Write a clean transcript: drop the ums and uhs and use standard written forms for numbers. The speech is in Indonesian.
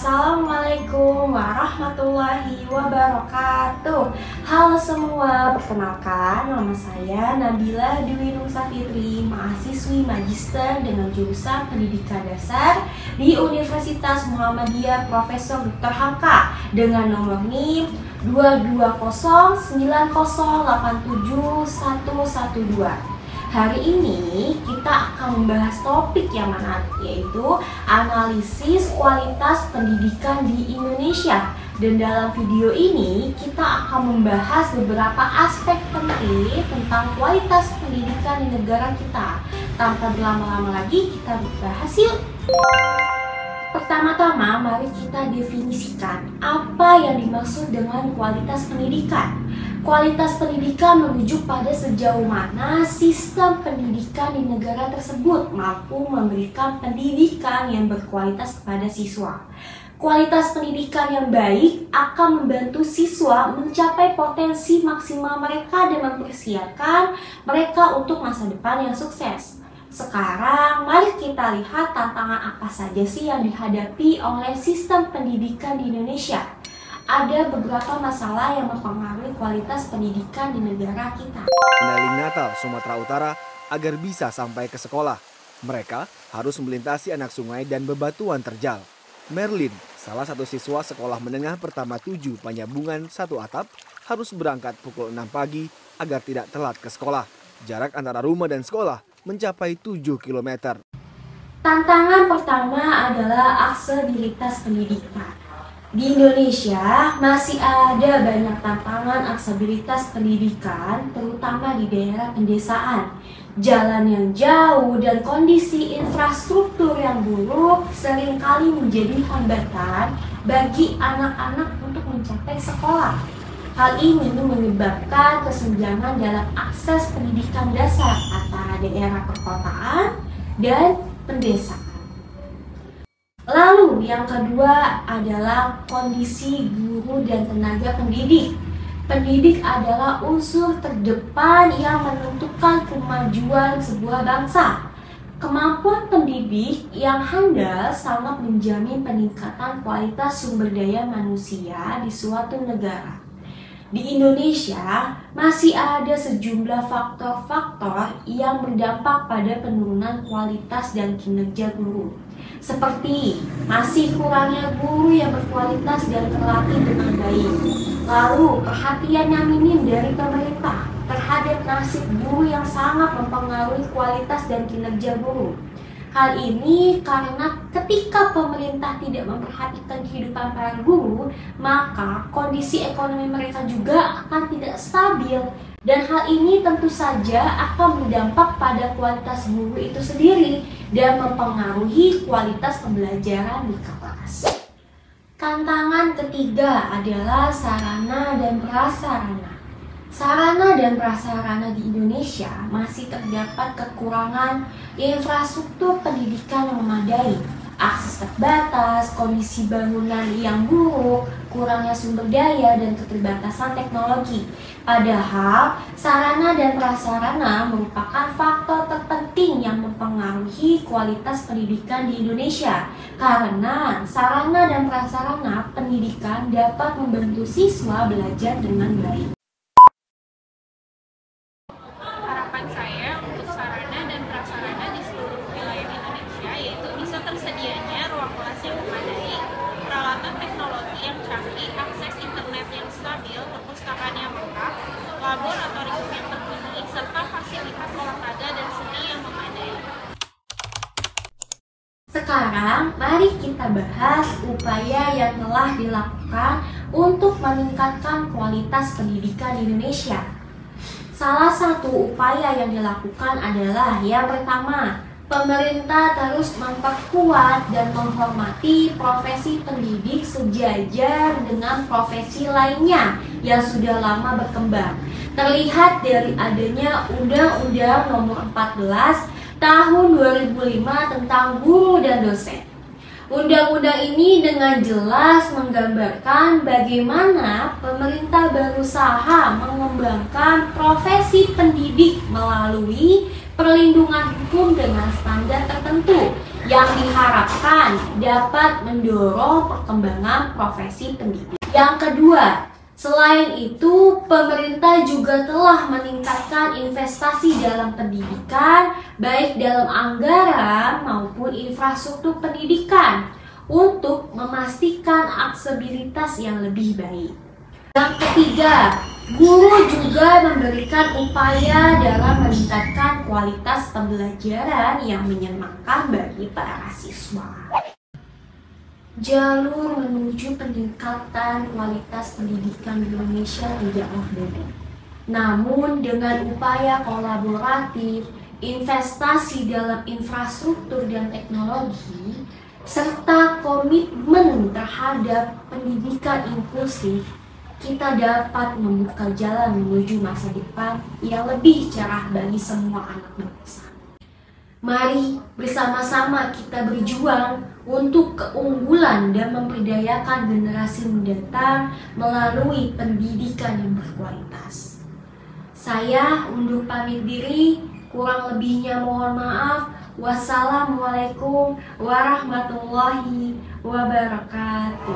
Assalamualaikum warahmatullahi wabarakatuh. Halo semua, perkenalkan nama saya Nabila Dwi Nur Safitri, mahasiswi magister dengan jurusan Pendidikan Dasar di Universitas Muhammadiyah Profesor Dr. Hamka dengan nomor NIM 22090871112. Hari ini kita akan membahas topik yang menarik, yaitu analisis kualitas pendidikan di Indonesia. Dan dalam video ini kita akan membahas beberapa aspek penting tentang kualitas pendidikan di negara kita. Tanpa berlama-lama lagi, kita bahas yuk. Pertama-tama, mari kita definisikan apa yang dimaksud dengan kualitas pendidikan. Kualitas pendidikan merujuk pada sejauh mana sistem pendidikan di negara tersebut mampu memberikan pendidikan yang berkualitas kepada siswa. Kualitas pendidikan yang baik akan membantu siswa mencapai potensi maksimal mereka dan mempersiapkan mereka untuk masa depan yang sukses. Sekarang, mari kita lihat tantangan apa saja sih yang dihadapi oleh sistem pendidikan di Indonesia. Ada beberapa masalah yang mempengaruhi kualitas pendidikan di negara kita. Mendaling Natal, Sumatera Utara, agar bisa sampai ke sekolah. Mereka harus melintasi anak sungai dan bebatuan terjal. Merlin, salah satu siswa sekolah menengah pertama 7 Panyabungan 1 Atap, harus berangkat pukul 6 pagi agar tidak telat ke sekolah. Jarak antara rumah dan sekolah mencapai 7 km. Tantangan pertama adalah aksesibilitas pendidikan. Di Indonesia masih ada banyak tantangan aksesibilitas pendidikan, terutama di daerah pedesaan. Jalan yang jauh dan kondisi infrastruktur yang buruk seringkali menjadi hambatan bagi anak-anak untuk mencapai sekolah. Hal ini menyebabkan kesenjangan dalam akses pendidikan dasar antara daerah perkotaan dan pedesaan. Lalu yang kedua adalah kondisi guru dan tenaga pendidik. Pendidik adalah unsur terdepan yang menentukan kemajuan sebuah bangsa. Kemampuan pendidik yang handal sangat menjamin peningkatan kualitas sumber daya manusia di suatu negara. Di Indonesia masih ada sejumlah faktor-faktor yang berdampak pada penurunan kualitas dan kinerja guru. Seperti masih kurangnya guru yang berkualitas dan terlatih dengan baik. Lalu perhatian yang minim dari pemerintah terhadap nasib guru yang sangat mempengaruhi kualitas dan kinerja guru. Hal ini karena ketika pemerintah tidak memperhatikan kehidupan para guru, maka kondisi ekonomi mereka juga akan tidak stabil. Dan hal ini tentu saja akan berdampak pada kualitas guru itu sendiri dan mempengaruhi kualitas pembelajaran di kelas. Tantangan ketiga adalah sarana dan prasarana. Sarana dan prasarana di Indonesia masih terdapat kekurangan infrastruktur pendidikan yang memadai, akses terbatas, kondisi bangunan yang buruk, kurangnya sumber daya, dan keterbatasan teknologi. Padahal, sarana dan prasarana merupakan faktor terpenting yang mempengaruhi kualitas pendidikan di Indonesia. Karena sarana dan prasarana pendidikan dapat membantu siswa belajar dengan baik. Harapan saya untuk sarana dan prasarana di seluruh wilayah Indonesia yaitu bisa tersedianya ruang kelas yang memadai, peralatan teknologi yang canggih, akses internet yang stabil, perpustakaan yang lengkap, laboratorium yang terpilih, serta fasilitas olahraga dan seni yang memadai. Sekarang, mari kita bahas upaya yang telah dilakukan untuk meningkatkan kualitas pendidikan di Indonesia. Salah satu upaya yang dilakukan adalah yang pertama, pemerintah terus memperkuat dan menghormati profesi pendidik sejajar dengan profesi lainnya yang sudah lama berkembang. Terlihat dari adanya Undang-Undang Nomor 14 Tahun 2005 tentang guru dan dosen. Undang-undang ini dengan jelas menggambarkan bagaimana pemerintah berusaha mengembangkan profesi pendidik melalui perlindungan hukum dengan standar tertentu yang diharapkan dapat mendorong perkembangan profesi pendidik. Yang kedua, selain itu, pemerintah juga telah meningkatkan investasi dalam pendidikan, baik dalam anggaran maupun infrastruktur pendidikan, untuk memastikan aksesibilitas yang lebih baik. Yang ketiga, guru juga memberikan upaya dalam meningkatkan kualitas pembelajaran yang menyenangkan bagi para siswa. Jalur menuju peningkatan kualitas pendidikan di Indonesia tidaklah mudah. Namun dengan upaya kolaboratif, investasi dalam infrastruktur dan teknologi, serta komitmen terhadap pendidikan inklusif, kita dapat membuka jalan menuju masa depan yang lebih cerah bagi semua anak bangsa. Mari bersama-sama kita berjuang untuk keunggulan dan memberdayakan generasi mendatang melalui pendidikan yang berkualitas. Saya undur pamit diri, kurang lebihnya mohon maaf. Wassalamualaikum warahmatullahi wabarakatuh.